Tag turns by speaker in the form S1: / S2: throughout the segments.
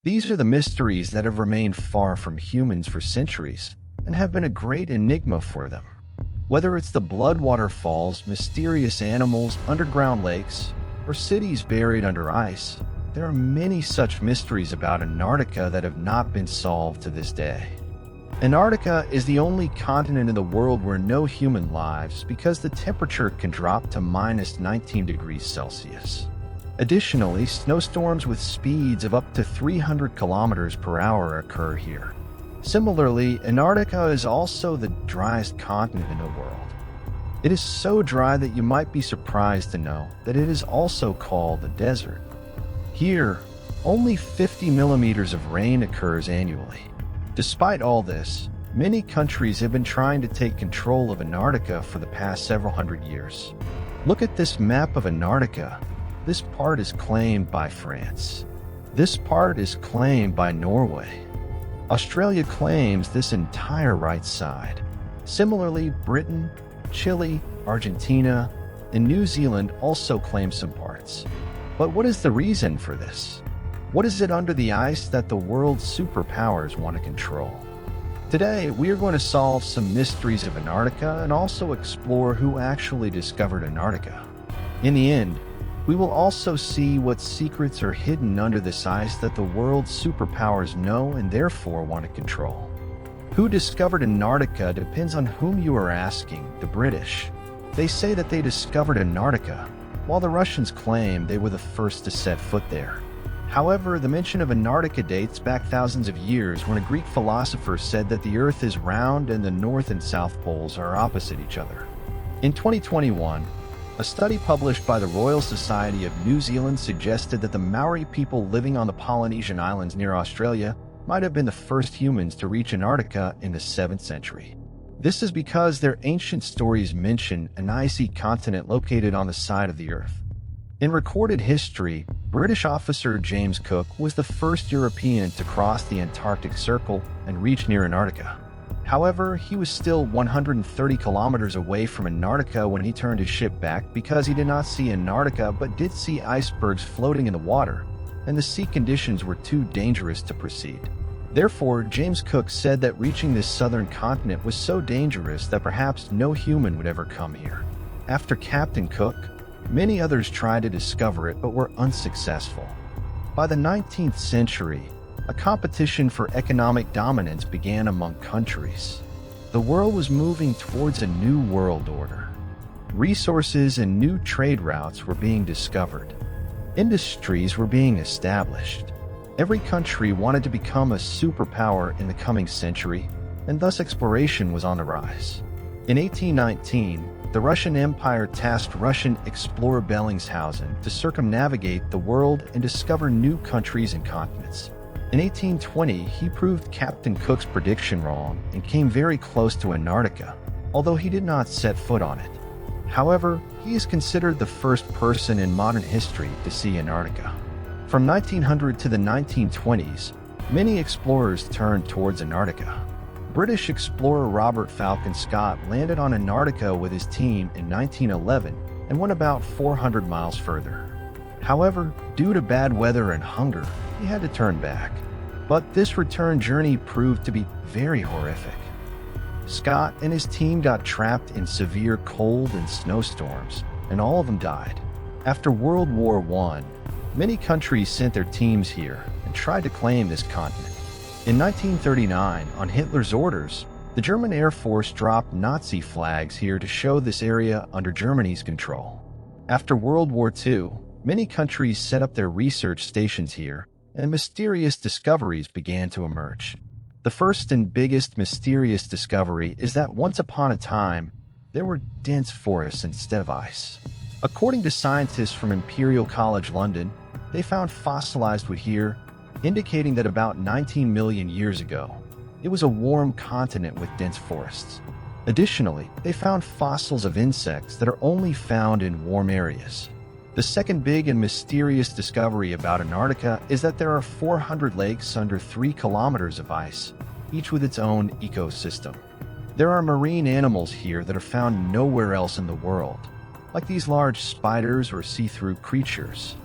S1: These are the mysteries that have remained far from humans for centuries and have been a great enigma for them. Whether it's the blood waterfalls, mysterious animals, underground lakes, or cities buried under ice, there are many such mysteries about Antarctica that have not been solved to this day. Antarctica is the only continent in the world where no human lives because the temperature can drop to minus 19 degrees Celsius. Additionally, snowstorms with speeds of up to 300 kilometers per hour occur here. Similarly, Antarctica is also the driest continent in the world. It is so dry that you might be surprised to know that it is also called a desert. Here, only 50 millimeters of rain occurs annually. Despite all this, many countries have been trying to take control of Antarctica for the past several hundred years. Look at this map of Antarctica. This part is claimed by France. This part is claimed by Norway. Australia claims this entire right side. Similarly, Britain, Chile, Argentina, and New Zealand also claim some parts. But what is the reason for this? What is it under the ice that the world's superpowers want to control? Today, we are going to solve some mysteries of Antarctica and also explore who actually discovered Antarctica. In the end, we will also see what secrets are hidden under this ice that the world's superpowers know and therefore want to control. Who discovered Antarctica depends on whom you are asking. The British. They say that they discovered Antarctica, while the Russians claim they were the first to set foot there. However, the mention of Antarctica dates back thousands of years when a Greek philosopher said that the Earth is round and the North and South poles are opposite each other. In 2021, a study published by the Royal Society of New Zealand suggested that the Maori people living on the Polynesian islands near Australia might have been the first humans to reach Antarctica in the 7th century. This is because their ancient stories mention an icy continent located on the side of the Earth. In recorded history, British officer James Cook was the first European to cross the Antarctic Circle and reach near Antarctica. However, he was still 130 kilometers away from Antarctica when he turned his ship back because he did not see Antarctica but did see icebergs floating in the water, and the sea conditions were too dangerous to proceed. Therefore, James Cook said that reaching this southern continent was so dangerous that perhaps no human would ever come here. After Captain Cook, many others tried to discover it but were unsuccessful. By the 19th century, a competition for economic dominance began among countries. The world was moving towards a new world order. Resources and new trade routes were being discovered. Industries were being established. Every country wanted to become a superpower in the coming century, and thus exploration was on the rise. In 1819, the Russian Empire tasked Russian explorer Bellingshausen to circumnavigate the world and discover new countries and continents. In 1820, he proved Captain Cook's prediction wrong and came very close to Antarctica, although he did not set foot on it. However, he is considered the first person in modern history to see Antarctica. From 1900 to the 1920s, many explorers turned towards Antarctica. British explorer Robert Falcon Scott landed on Antarctica with his team in 1911 and went about 400 miles further. However, due to bad weather and hunger, he had to turn back. But this return journey proved to be very horrific. Scott and his team got trapped in severe cold and snowstorms, and all of them died. After World War I, many countries sent their teams here and tried to claim this continent. In 1939, on Hitler's orders, the German Air Force dropped Nazi flags here to show this area under Germany's control. After World War II, many countries set up their research stations here, and mysterious discoveries began to emerge. The first and biggest mysterious discovery is that once upon a time, there were dense forests instead of ice. According to scientists from Imperial College London, they found fossilized wood here, indicating that about 19 million years ago, it was a warm continent with dense forests. Additionally, they found fossils of insects that are only found in warm areas. The second big and mysterious discovery about Antarctica is that there are 400 lakes under 3 kilometers of ice, each with its own ecosystem. There are marine animals here that are found nowhere else in the world, like these large spiders or see-through creatures.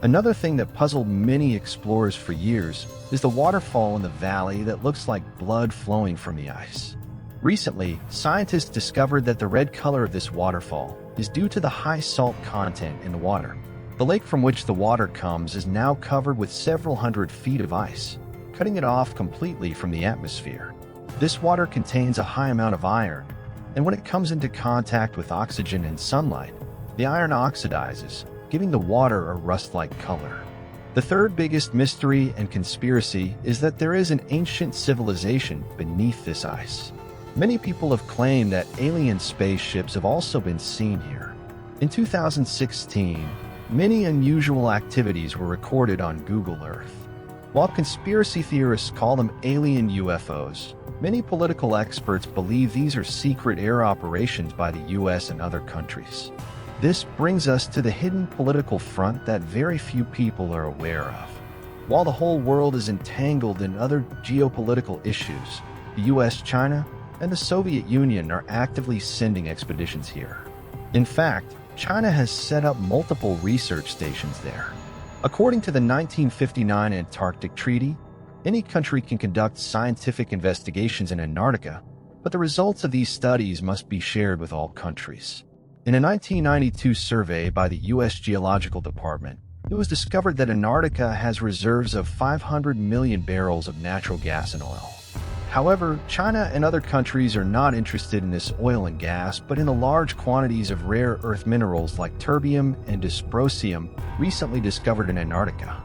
S1: Another thing that puzzled many explorers for years is the waterfall in the valley that looks like blood flowing from the ice. Recently, scientists discovered that the red color of this waterfall is due to the high salt content in the water. The lake from which the water comes is now covered with several hundred feet of ice, cutting it off completely from the atmosphere. This water contains a high amount of iron, and when it comes into contact with oxygen and sunlight, the iron oxidizes, giving the water a rust-like color. The third biggest mystery and conspiracy is that there is an ancient civilization beneath this ice. Many people have claimed that alien spaceships have also been seen here. In 2016, many unusual activities were recorded on Google Earth. While conspiracy theorists call them alien UFOs, many political experts believe these are secret air operations by the US and other countries. This brings us to the hidden political front that very few people are aware of. While the whole world is entangled in other geopolitical issues, the US, China, and the Soviet Union are actively sending expeditions here. In fact, China has set up multiple research stations there. According to the 1959 Antarctic Treaty, any country can conduct scientific investigations in Antarctica, but the results of these studies must be shared with all countries. In a 1992 survey by the U.S. Geological Department, it was discovered that Antarctica has reserves of 500 million barrels of natural gas and oil. However, China and other countries are not interested in this oil and gas, but in the large quantities of rare earth minerals like terbium and dysprosium recently discovered in Antarctica.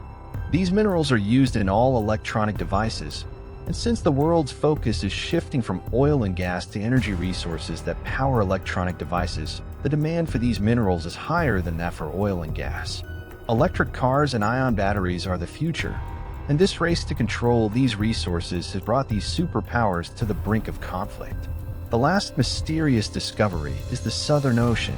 S1: These minerals are used in all electronic devices, and since the world's focus is shifting from oil and gas to energy resources that power electronic devices, the demand for these minerals is higher than that for oil and gas. Electric cars and ion batteries are the future, and this race to control these resources has brought these superpowers to the brink of conflict. The last mysterious discovery is the Southern Ocean.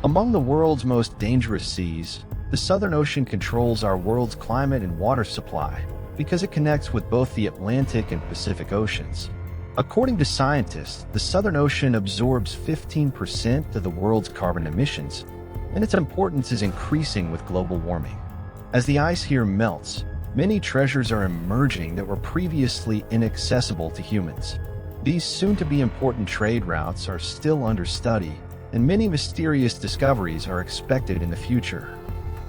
S1: Among the world's most dangerous seas, the Southern Ocean controls our world's climate and water supply because it connects with both the Atlantic and Pacific Oceans. According to scientists, the Southern Ocean absorbs 15% of the world's carbon emissions, and its importance is increasing with global warming. As the ice here melts, many treasures are emerging that were previously inaccessible to humans. These soon-to-be important trade routes are still under study, and many mysterious discoveries are expected in the future.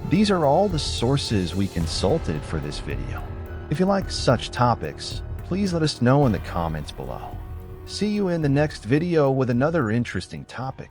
S1: These are all the sources we consulted for this video. If you like such topics, please let us know in the comments below. See you in the next video with another interesting topic.